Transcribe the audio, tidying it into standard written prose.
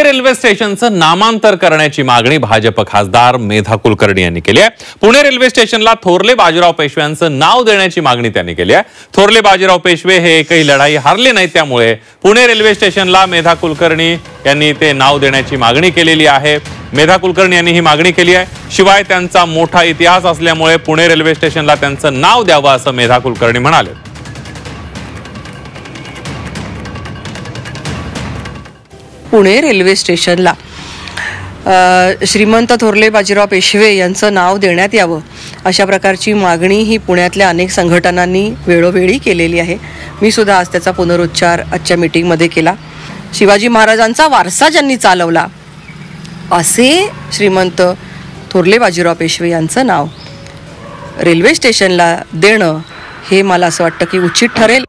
Pune railway स्टेशनचं नामांतर करण्याची मागणी भाजप खासदार मेधा कुलकर्णी यांनी केली आहे। पुणे रेल्वे स्टेशनला थोरले बाजीराव पेशव्यांचं नाव देण्याची मागणी त्यांनी केली आहे। थोरले बाजीराव पेशवे हे एकही लढाई हारले नाहीत, त्यामुळे पुणे रेल्वे स्टेशनला मेधा कुलकर्णी यांनी ते नाव देण्याची मागणी केलेली आहे। मेधा कुलकर्णी यांनी ही मागणी केली आहे। शिवाय त्यांचा मोठा इतिहास असल्यामुळे पुणे रेल्वे स्टेशनला त्यांचं नाव द्यावं असं मेधा कुलकर्णी म्हणाले। पुणे रेल्वे स्टेशनला श्रीमंत थोरले बाजीराव पेशवे यांचं नाव देण्यात यावं अशा प्रकारची मागणी ही पुण्यातल्या अनेक संघटनांनी वेळोवेळी केलेली आहे। मी सुद्धा आज त्याचा पुनरुच्चार आजच्या मीटिंगमध्ये केला। शिवाजी महाराजांचा वारसा ज्यांनी चालवला असे श्रीमंत थोरले बाजीराव पेशवे यांचं नाव रेल्वे स्टेशनला देणं हे मला असं वाटतं की उचित ठरेल।